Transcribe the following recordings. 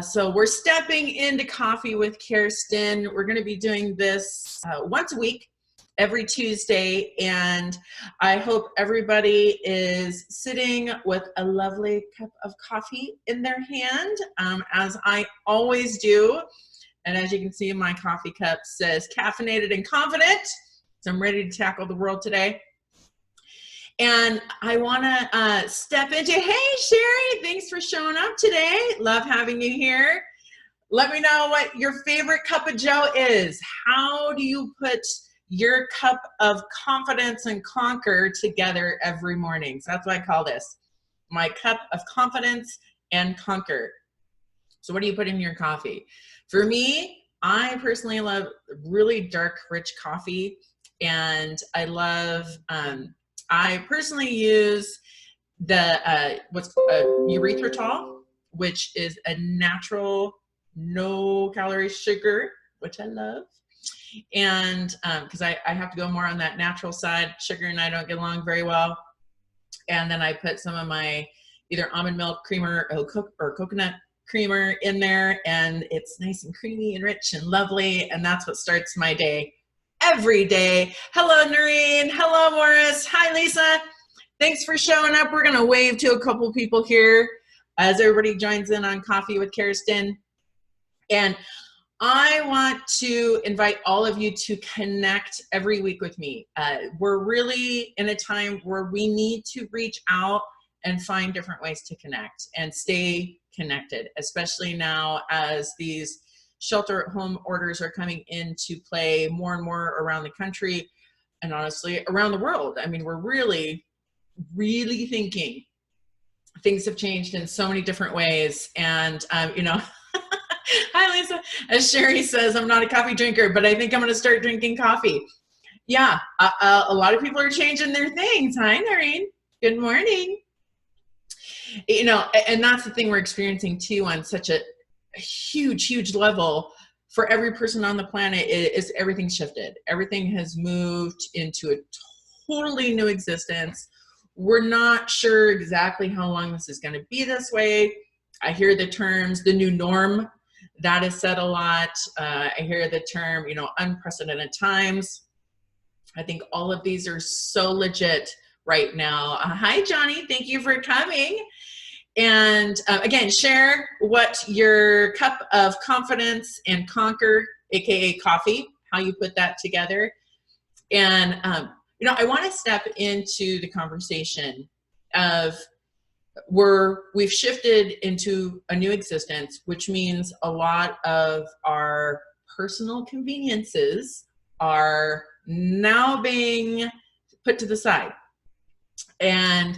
So we're stepping into Coffee with Kerstin. We're going to be doing this once a week, every Tuesday, and I hope everybody is sitting with a lovely cup of coffee in their hand, as I always do. And as you can see, my coffee cup says caffeinated and confident. So I'm ready to tackle the world today. And I want to step into, hey, Sherry, thanks for showing up today. Love having you here. Let me know what your favorite cup of joe is. How do you put your cup of confidence and conquer together every morning? So that's what I call this, my cup of confidence and conquer. So what do you put in your coffee? For me, I personally love really dark, rich coffee. And I love, I personally use the erythritol, which is a natural, no-calorie sugar, which I love. And because I have to go more on that natural side, sugar and I don't get along very well. And then I put some of my either almond milk creamer or coconut creamer in there, and it's nice and creamy and rich and lovely. And that's what starts my day every day. Hello, Noreen. Hello, Morris. Hi, Lisa. Thanks for showing up. We're going to wave to a couple people here as everybody joins in on Coffee with Kerstin. And I want to invite all of you to connect every week with me. We're really in a time where we need to reach out and find different ways to connect and stay connected, especially now as these shelter-at-home orders are coming into play more and more around the country and honestly around the world. I mean, we're really, really thinking things have changed in so many different ways. And, you know, hi, Lisa. As Sherry says, I'm not a coffee drinker, but I think I'm going to start drinking coffee. Yeah, a lot of people are changing their things. Hi, Noreen. Good morning. You know, and that's the thing we're experiencing too on such a huge level for every person on the planet. Is everything shifted. Everything has moved into a totally new existence. We're not sure exactly how long this is going to be this way. I hear the terms, the new norm, that is said a lot. I hear the term, you know, unprecedented times. I think all of these are so legit right now. Hi, Johnny. Thank you for coming. And again, share what your cup of confidence and conquer, AKA coffee, how you put that together. And, you know, I want to step into the conversation of we've shifted into a new existence, which means a lot of our personal conveniences are now being put to the side. And,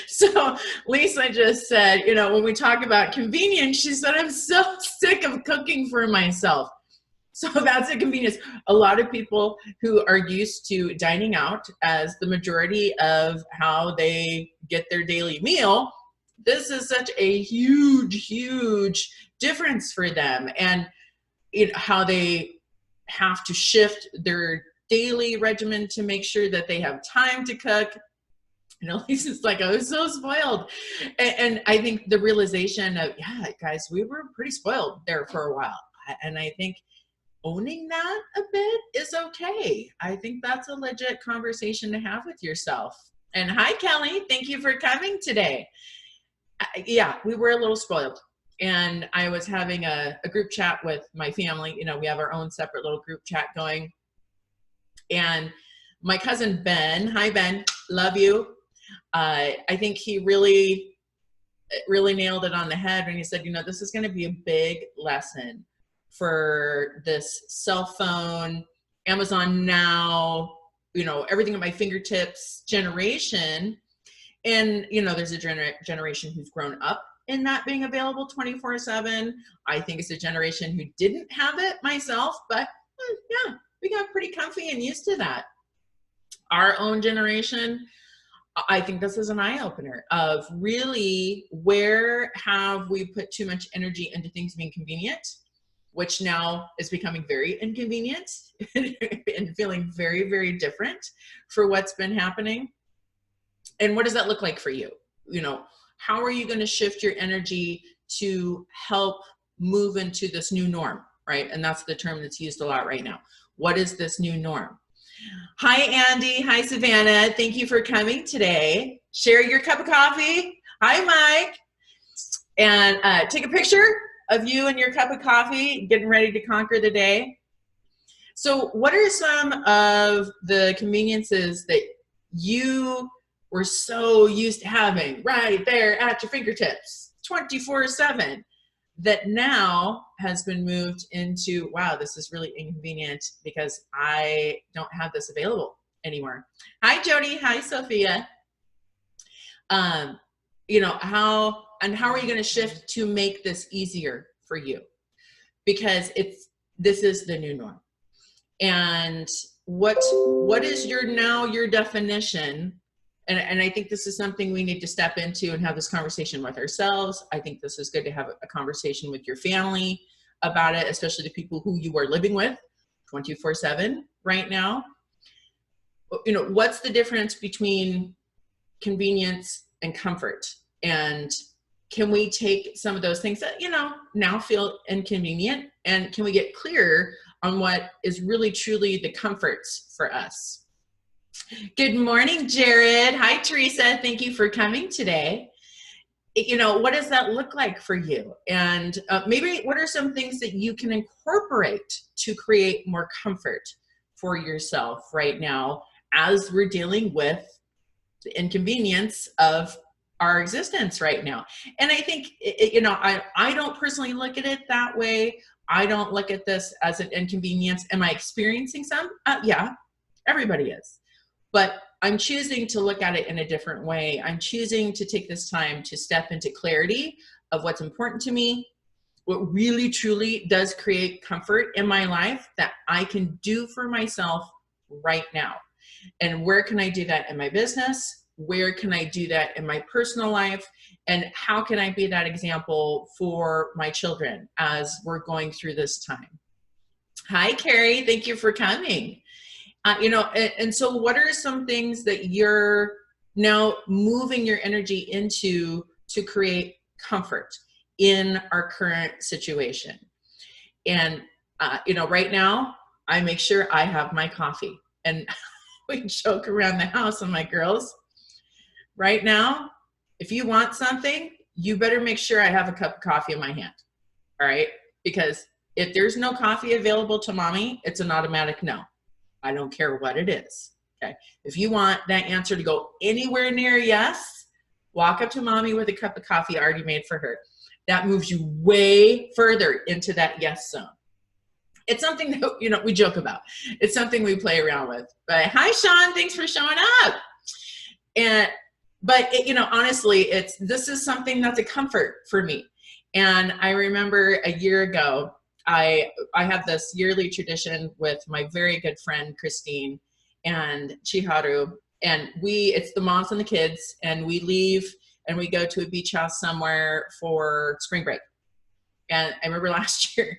so Lisa just said, you know, when we talk about convenience, she said, I'm so sick of cooking for myself. So that's a convenience. A lot of people who are used to dining out as the majority of how they get their daily meal, this is such a huge difference for them. And how they have to shift their daily regimen to make sure that they have time to cook. You know, Lisa's like, I was so spoiled. And I think the realization of, yeah, guys, we were pretty spoiled there for a while. And I think owning that a bit is okay. I think that's a legit conversation to have with yourself. And hi, Kelly. Thank you for coming today. Yeah, we were a little spoiled. And I was having a group chat with my family. You know, we have our own separate little group chat going. And my cousin Ben, hi, Ben, love you. I think he really nailed it on the head when he said, you know, this is going to be a big lesson for this cell phone, Amazon Now, you know, everything at my fingertips generation. And, you know, there's a generation who's grown up in that being available 24/7. I think it's a generation who didn't have it myself, but yeah, we got pretty comfy and used to that. Our own generation, I think this is an eye-opener of really where have we put too much energy into things being convenient, which now is becoming very inconvenient and feeling very different for what's been happening. And what does that look like for you? You know, how are you going to shift your energy to help move into this new norm, right? And that's the term that's used a lot right now. What is this new norm? Hi, Andy. Hi, Savannah. Thank you for coming today. Share your cup of coffee. Hi, Mike. And take a picture of you and your cup of coffee, getting ready to conquer the day. So what are some of the conveniences that you were so used to having right there at your fingertips 24/7 that now has been moved into, wow, this is really inconvenient because I don't have this available anymore? Hi, Jody. Hi, Sophia. You know, how are you going to shift to make this easier for you? Because this is the new norm. And what is your definition? And I think this is something we need to step into and have this conversation with ourselves. I think this is good to have a conversation with your family about it, especially the people who you are living with 24/7 right now. You know, what's the difference between convenience and comfort? And can we take some of those things that, you know, now feel inconvenient, and can we get clear on what is really truly the comforts for us? Good morning, Jared. Hi, Teresa. Thank you for coming today. You know, what does that look like for you? And maybe what are some things that you can incorporate to create more comfort for yourself right now as we're dealing with the inconvenience of our existence right now? And I think, you know, I don't personally look at it that way. I don't look at this as an inconvenience. Am I experiencing some? Yeah, everybody is. But I'm choosing to look at it in a different way. I'm choosing to take this time to step into clarity of what's important to me, what really truly does create comfort in my life that I can do for myself right now. And where can I do that in my business? Where can I do that in my personal life? And how can I be that example for my children as we're going through this time? Hi, Carrie. Thank you for coming. You know, and so what are some things that you're now moving your energy into to create comfort in our current situation? And, you know, right now, I make sure I have my coffee. And we joke around the house, and my girls, right now, if you want something, you better make sure I have a cup of coffee in my hand, all right? Because if there's no coffee available to mommy, it's an automatic no. I don't care what it is, okay? If you want that answer to go anywhere near yes, walk up to mommy with a cup of coffee already made for her. That moves you way further into that yes zone. It's something that, you know, we joke about. It's something we play around with. But hi, Sean, thanks for showing up. But you know, honestly, this is something that's a comfort for me. And I remember a year ago, I have this yearly tradition with my very good friend, Kerstin and Chiharu. And it's the moms and the kids, and we leave and we go to a beach house somewhere for spring break. And I remember last year,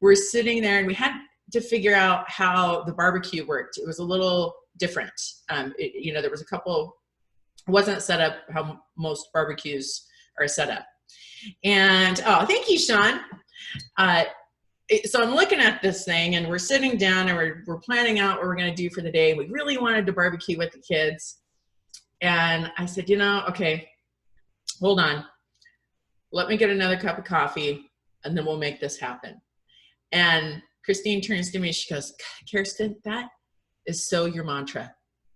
we're sitting there and we had to figure out how the barbecue worked. It was a little different. You know, there was a couple, it wasn't set up how most barbecues are set up. And, oh, thank you, Sean. So I'm looking at this thing, and we're sitting down and we're planning out what we're going to do for the day. We really wanted to barbecue with the kids. And I said, you know, okay, hold on. Let me get another cup of coffee, and then we'll make this happen. And Kerstin turns to me, she goes, Kerstin, that is so your mantra.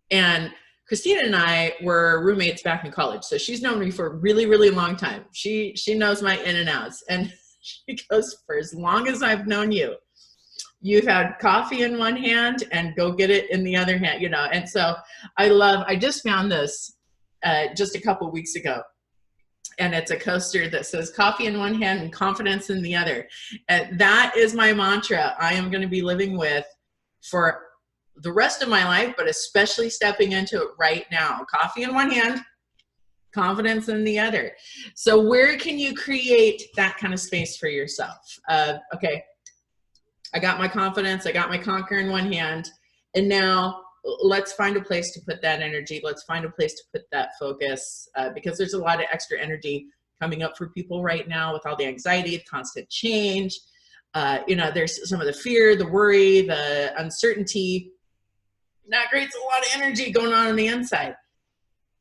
And Christina and I were roommates back in college. So she's known me for a really, really long time. She knows my in and outs. And she goes, for as long as I've known you, you've had coffee in one hand and go get it in the other hand, you know. And so I just found this just a couple weeks ago. And it's a coaster that says coffee in one hand and confidence in the other. And that is my mantra I am going to be living with for the rest of my life, but especially stepping into it right now. Coffee in one hand, confidence in the other. So where can you create that kind of space for yourself? Okay, I got my confidence, I got my conquer in one hand, and now let's find a place to put that energy. Let's find a place to put that focus, because there's a lot of extra energy coming up for people right now with all the anxiety, the constant change. You know, there's some of the fear, the worry, the uncertainty. That creates a lot of energy going on the inside.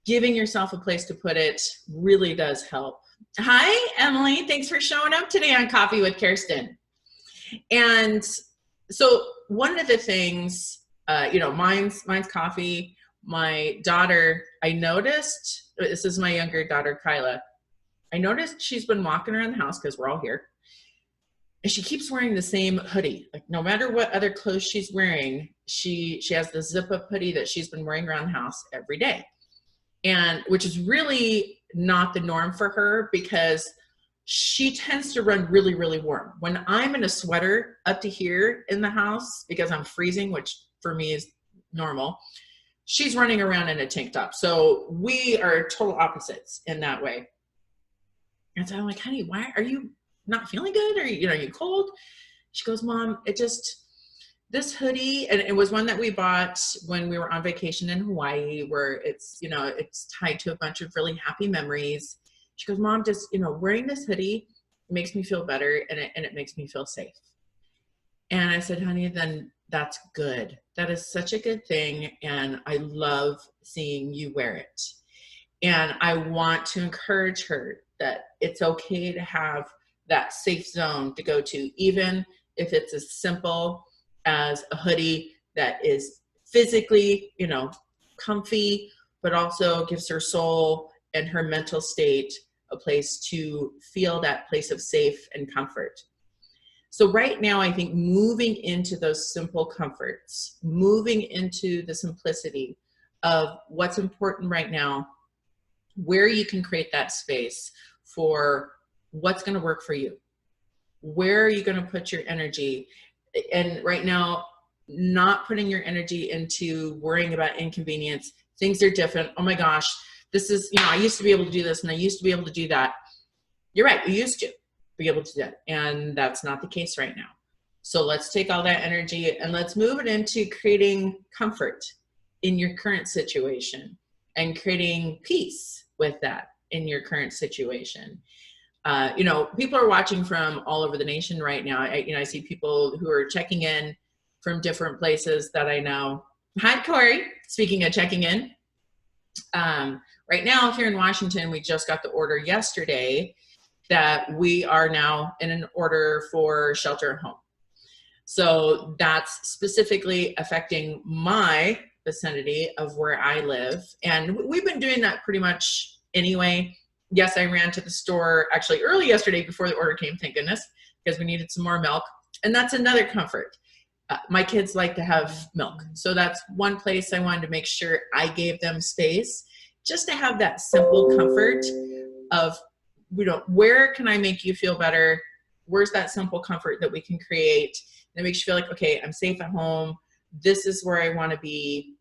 Giving yourself a place to put it really does help. Hi, Emily. Thanks for showing up today on Coffee with Kerstin. And so one of the things, you know, mine's Coffee. My daughter, I noticed, this is my younger daughter, Kyla. I noticed she's been walking around the house because we're all here. And she keeps wearing the same hoodie. Like no matter what other clothes she's wearing, she has the zip up hoodie that she's been wearing around the house every day. And which is really not the norm for her, because she tends to run really, really warm. When I'm in a sweater up to here in the house, because I'm freezing, which for me is normal, she's running around in a tank top. So we are total opposites in that way. And so I'm like, honey, why are you not feeling good? Or, you know, are you cold? She goes, Mom, this hoodie, and it was one that we bought when we were on vacation in Hawaii, where it's, you know, it's tied to a bunch of really happy memories. She goes, Mom, just, you know, wearing this hoodie makes me feel better, and it makes me feel safe. And I said, honey, then that's good. That is such a good thing. And I love seeing you wear it. And I want to encourage her that it's okay to have that safe zone to go to, even if it's as simple as a hoodie that is physically, you know, comfy, but also gives her soul and her mental state a place to feel that place of safe and comfort. So right now, I think moving into those simple comforts, moving into the simplicity of what's important right now, where you can create that space for what's going to work for you. Where are you going to put your energy? And right now, not putting your energy into worrying about inconvenience. Things are different. Oh my gosh, this is, you know, I used to be able to do this and I used to be able to do that. You're right, you used to be able to do that. And that's not the case right now. So let's take all that energy and let's move it into creating comfort in your current situation and creating peace with that in your current situation. You know, people are watching from all over the nation right now. I see people who are checking in from different places that I know. Hi, Corey. Speaking of checking in, right now here in Washington, we just got the order yesterday that we are now in an order for shelter at home. So that's specifically affecting my vicinity of where I live. And we've been doing that pretty much anyway. Yes, I ran to the store actually early yesterday before the order came, thank goodness, because we needed some more milk. And that's another comfort. My kids like to have milk. So that's one place I wanted to make sure I gave them space just to have that simple comfort of, you know, where can I make you feel better? Where's that simple comfort that we can create that makes you feel like, okay, I'm safe at home. This is where I want to be.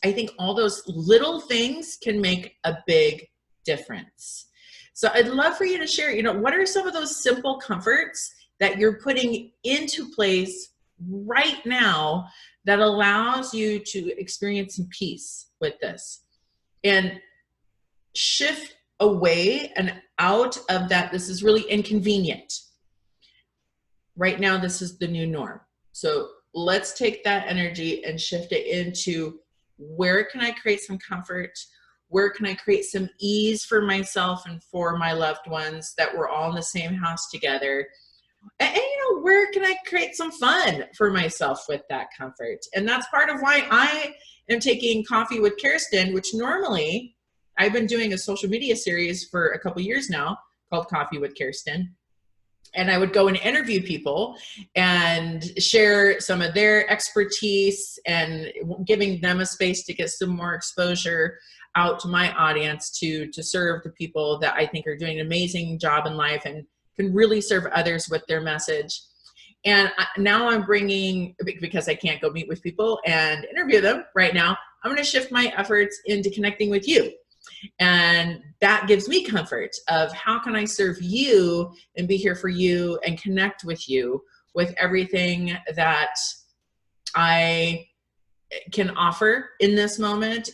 I think all those little things can make a big difference. So I'd love for you to share, you know, what are some of those simple comforts that you're putting into place right now that allows you to experience some peace with this and shift away and out of that. This is really inconvenient. Right now, this is the new norm. So let's take that energy and shift it into where can I create some comfort? Where can I create some ease for myself and for my loved ones that we're all in the same house together? And you know, where can I create some fun for myself with that comfort? And that's part of why I am taking Coffee with Kerstin, which normally I've been doing a social media series for a couple years now called Coffee with Kerstin. And I would go and interview people and share some of their expertise and giving them a space to get some more exposure out to my audience to serve the people that I think are doing an amazing job in life and can really serve others with their message. And now I'm bringing, because I can't go meet with people and interview them right now, I'm going to shift my efforts into connecting with you. And that gives me comfort of how can I serve you and be here for you and connect with you with everything that I can offer in this moment,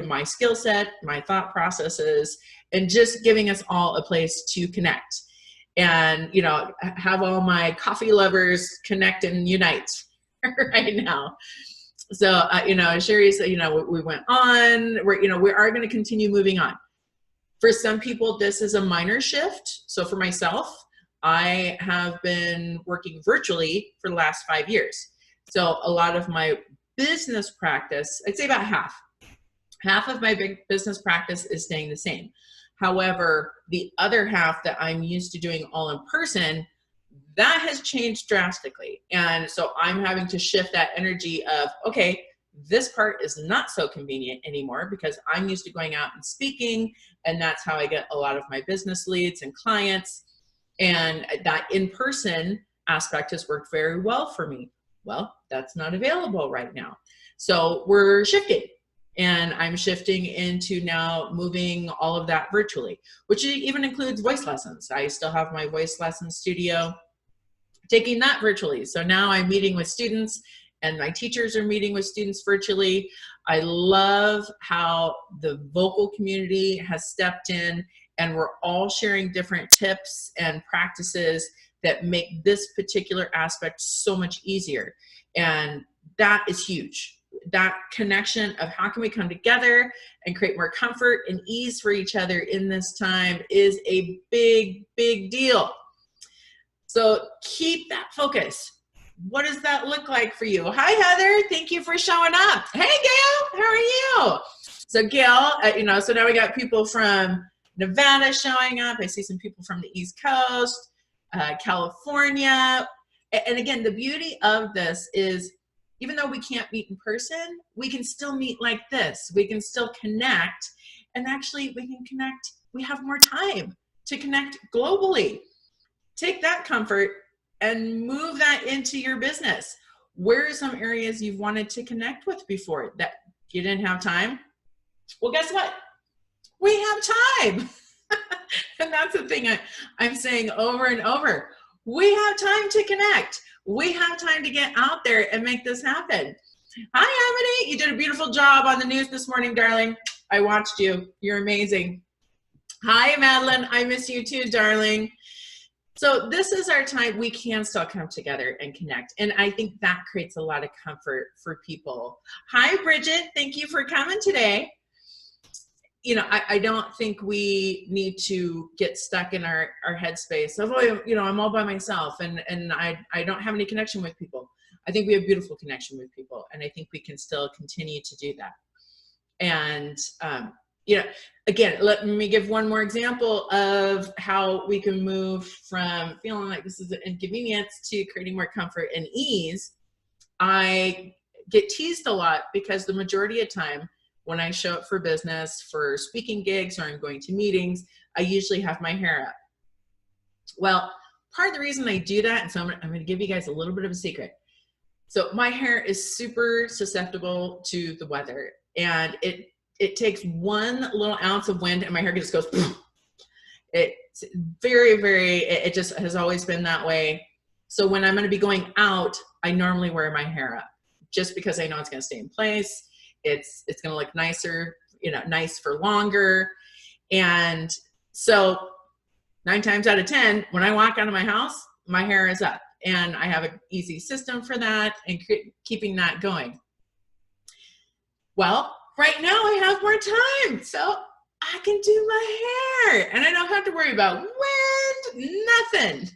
my skill set, my thought processes, and just giving us all a place to connect and, you know, have all my coffee lovers connect and unite right now. So, you know, Sherry said, you know, we went on, we are going to continue moving on. For some people, this is a minor shift. So for myself, I have been working virtually for the last 5 years. So a lot of my business practice, I'd say about half of my big business practice is staying the same. However, the other half that I'm used to doing all in person, that has changed drastically. And so I'm having to shift that energy of, okay, this part is not so convenient anymore because I'm used to going out and speaking, and that's how I get a lot of my business leads and clients. And that in-person aspect has worked very well for me. Well, that's not available right now. So we're shifting, and I'm shifting into now moving all of that virtually, which even includes voice lessons. I still have my voice lesson studio, taking that virtually. So now I'm meeting with students, and my teachers are meeting with students virtually. I love how the vocal community has stepped in, and we're all sharing different tips and practices that make this particular aspect so much easier. And that is huge. That connection of how can we come together and create more comfort and ease for each other in this time is a big, big deal. So keep that focus. What does that look like for you? Hi, Heather. Thank you for showing up. Hey, Gail. How are you? So Gail, you know, so now we got people from Nevada showing up. I see some people from the East Coast, California. And again, the beauty of this is even though we can't meet in person, we can still meet like this. We can still connect. And actually, we can connect. We have more time to connect globally. Take that comfort and move that into your business. Where are some areas you've wanted to connect with before that you didn't have time? Well, guess what? We have time. And that's the thing I'm saying over and over. We have time to connect. We have time to get out there and make this happen. Hi, Amity. You did a beautiful job on the news this morning, darling. I watched you. You're amazing. Hi, Madeline. I miss you too, darling. So this is our time. We can still come together and connect. And I think that creates a lot of comfort for people. Hi, Bridget. Thank you for coming today. You know, I don't think we need to get stuck in our headspace of, oh, you know, I'm all by myself and I don't have any connection with people. I think we have beautiful connection with people. And I think we can still continue to do that. And, you know, again, let me give one more example of how we can move from feeling like this is an inconvenience to creating more comfort and ease. I get teased a lot because the majority of time when I show up for business, for speaking gigs, or I'm going to meetings, I usually have my hair up. Well, part of the reason I do that, and so I'm going to give you guys a little bit of a secret. So my hair is super susceptible to the weather, and it takes one little ounce of wind and my hair just goes, it's very, very, it just has always been that way. So when I'm going to be going out, I normally wear my hair up just because I know it's going to stay in place. It's going to look nicer, you know, nice for longer. And so 9 times out of 10, when I walk out of my house, my hair is up, and I have an easy system for that and keeping that going. Well, right now I have more time, so I can do my hair and I don't have to worry about wind, nothing.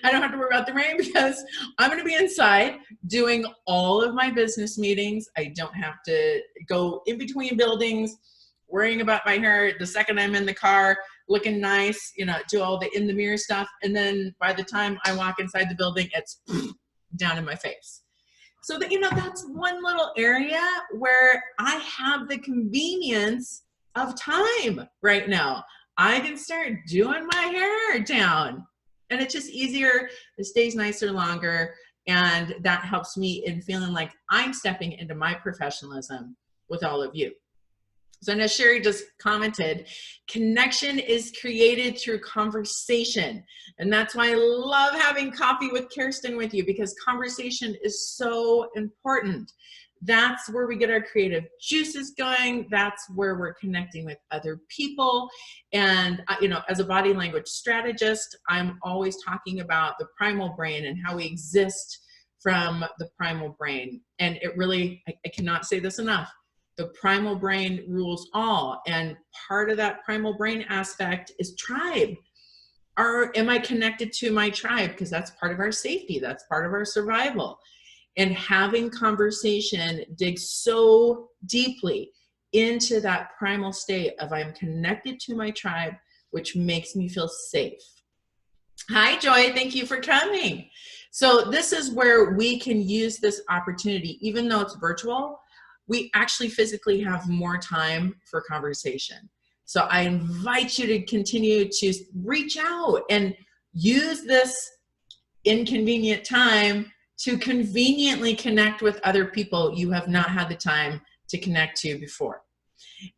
I don't have to worry about the rain because I'm going to be inside doing all of my business meetings. I don't have to go in between buildings, worrying about my hair the second I'm in the car, looking nice, you know, do all the in the mirror stuff. And then by the time I walk inside the building, it's down in my face. So that, you know, that's one little area where I have the convenience of time right now. I can start doing my hair down. And it's just easier, it stays nicer longer, and that helps me in feeling like I'm stepping into my professionalism with all of you. So now Sherry just commented, connection is created through conversation. And that's why I love having coffee with Kerstin with you, because conversation is so important. That's where we get our creative juices going. That's where we're connecting with other people. And, you know, as a body language strategist, I'm always talking about the primal brain and how we exist from the primal brain. And it really, I cannot say this enough. The primal brain rules all. And part of that primal brain aspect is tribe. Am I connected to my tribe? Because that's part of our safety. That's part of our survival. And having conversation digs so deeply into that primal state of I'm connected to my tribe, which makes me feel safe. Hi, Joy. Thank you for coming. So this is where we can use this opportunity, even though it's virtual, we actually physically have more time for conversation. So I invite you to continue to reach out and use this inconvenient time to conveniently connect with other people you have not had the time to connect to before.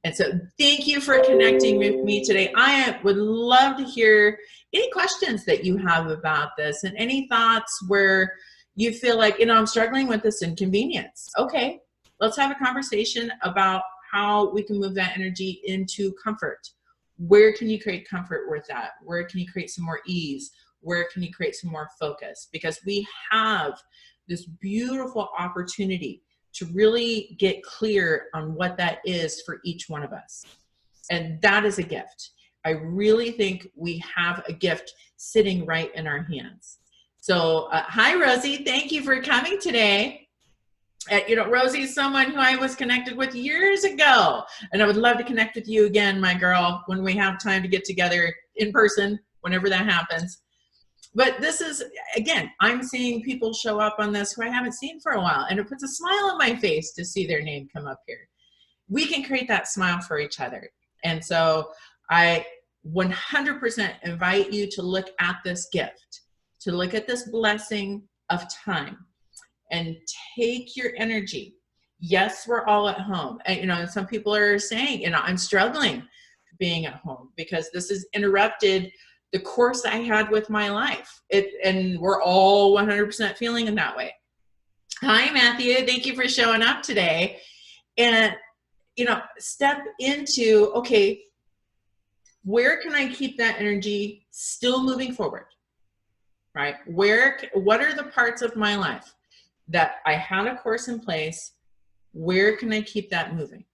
And so thank you for connecting with me today. I would love to hear any questions that you have about this and any thoughts where you feel like, you know, I'm struggling with this inconvenience. Okay, let's have a conversation about how we can move that energy into comfort. Where can you create comfort with that? Where can you create some more ease? Where can you create some more focus? Because we have this beautiful opportunity to really get clear on what that is for each one of us. And that is a gift. I really think we have a gift sitting right in our hands. So hi, Rosie. Thank you for coming today. You know, Rosie is someone who I was connected with years ago. And I would love to connect with you again, my girl, when we have time to get together in person, whenever that happens. But this is, again, I'm seeing people show up on this who I haven't seen for a while, and it puts a smile on my face to see their name come up here. We can create that smile for each other. And so I 100% invite you to look at this gift, to look at this blessing of time and take your energy. Yes, we're all at home. And, you know, some people are saying, you know, I'm struggling being at home because this has interrupted the course I had with my life. And we're all 100% feeling in that way. Hi, Matthew. Thank you for showing up today. And, you know, step into, okay, where can I keep that energy still moving forward, right? What are the parts of my life that I had a course in place? Where can I keep that moving?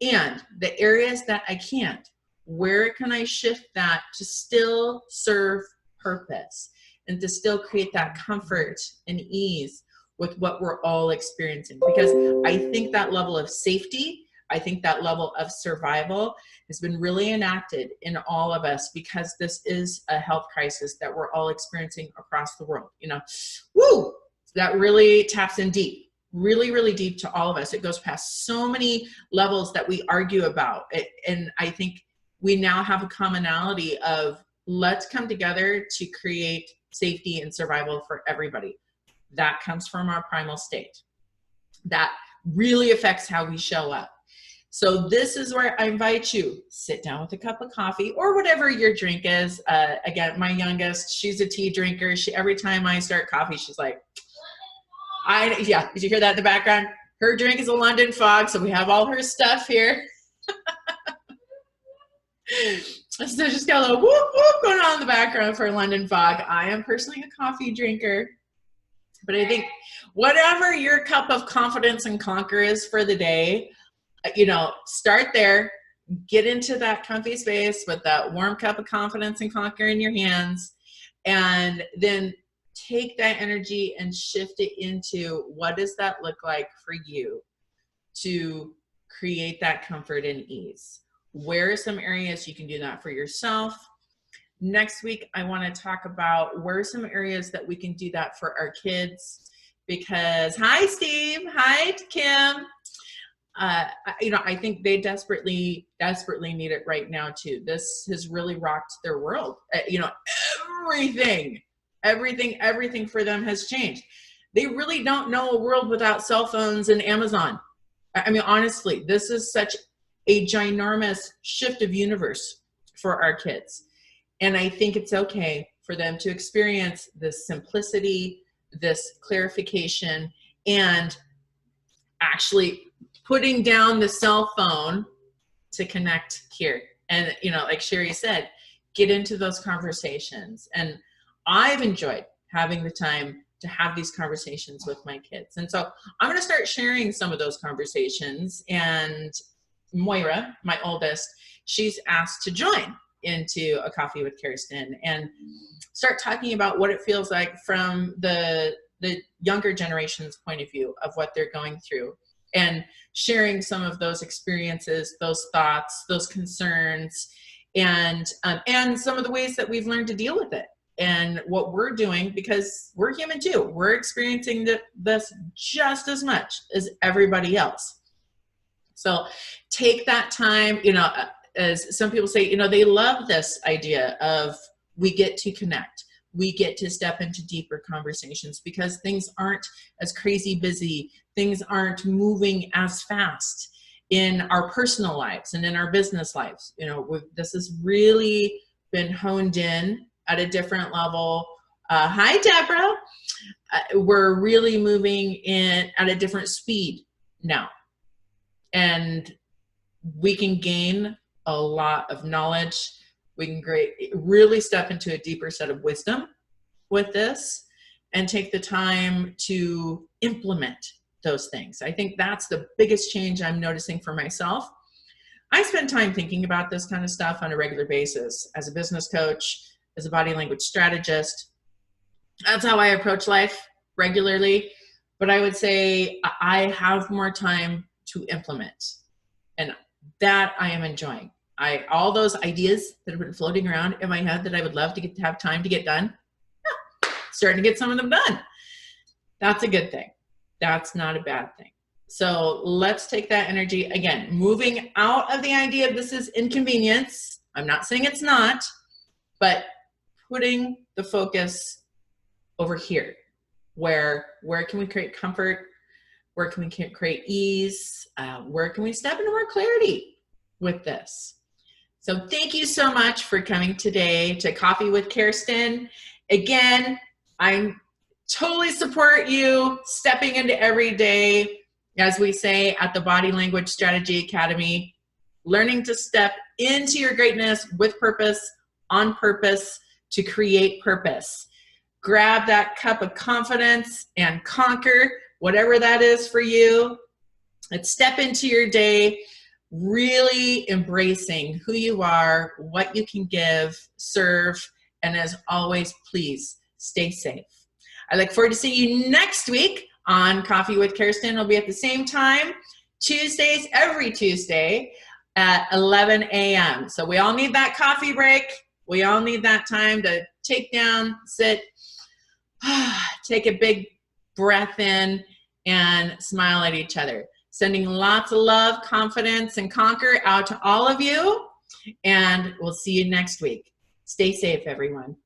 And the areas that I can't, where can I shift that to still serve purpose and to still create that comfort and ease with what we're all experiencing? Because I think that level of safety, I think that level of survival has been really enacted in all of us because this is a health crisis that we're all experiencing across the world. You know, woo, that really taps in deep. Really, really deep to all of us. It goes past so many levels that we argue about it. And I think we now have a commonality of let's come together to create safety and survival for everybody. That comes from our primal state. That really affects how we show up. So this is where I invite you, sit down with a cup of coffee or whatever your drink is. Again, my youngest, she's a tea drinker. Every time I start coffee, she's like, yeah, did you hear that in the background? Her drink is a London Fog, so we have all her stuff here. So just got a little whoop whoop going on in the background for London Fog. I am personally a coffee drinker, but I think whatever your cup of confidence and conquer is for the day, you know, start there, get into that comfy space with that warm cup of confidence and conquer in your hands, and then take that energy and shift it into what does that look like for you to create that comfort and ease. Where are some areas you can do that for yourself? Next week, I want to talk about where are some areas that we can do that for our kids, because hi, Steve. Hi, Kim. You know, I think they desperately need it right now too. This has really rocked their world. You know, everything for them has changed. They really don't know a world without cell phones and Amazon. I mean, honestly, this is such a ginormous shift of universe for our kids. And I think it's okay for them to experience this simplicity, this clarification, and actually putting down the cell phone to connect here. And, you know, like Sherry said, get into those conversations. And I've enjoyed having the time to have these conversations with my kids. And so I'm going to start sharing some of those conversations. And Moira, my oldest, she's asked to join into a Coffee with Kerstin and start talking about what it feels like from the younger generation's point of view of what they're going through, and sharing some of those experiences, those thoughts, those concerns, and some of the ways that we've learned to deal with it and what we're doing, because we're human too. We're experiencing this just as much as everybody else. So take that time, you know, as some people say, you know, they love this idea of we get to connect. We get to step into deeper conversations because things aren't as crazy busy. Things aren't moving as fast in our personal lives and in our business lives. You know, this has really been honed in at a different level. Hi, Deborah. We're really moving in at a different speed now. And we can gain a lot of knowledge. We can really step into a deeper set of wisdom with this and take the time to implement those things. I think that's the biggest change I'm noticing for myself. I spend time thinking about this kind of stuff on a regular basis as a business coach, as a body language strategist. That's how I approach life regularly. But I would say I have more time to implement, and that I am enjoying. All those ideas that have been floating around in my head that I would love to have time to get done, starting to get some of them done. That's a good thing. That's not a bad thing. So let's take that energy, again, moving out of the idea of this is inconvenience. I'm not saying it's not, but putting the focus over here. Where can we create comfort? Where can we create ease? Where can we step into more clarity with this? So thank you so much for coming today to Coffee with Kerstin. Again, I totally support you stepping into every day, as we say at the Body Language Strategy Academy, learning to step into your greatness with purpose, on purpose, to create purpose. Grab that cup of confidence and conquer whatever that is for you. Let's step into your day really embracing who you are, what you can give, serve, and as always, please stay safe. I look forward to seeing you next week on Coffee with Kerstin. It'll be at the same time, Tuesdays, every Tuesday at 11 a.m. So we all need that coffee break. We all need that time to take down, sit, take a big breath in, and smile at each other. Sending lots of love, confidence, and conquer out to all of you. And we'll see you next week. Stay safe, everyone.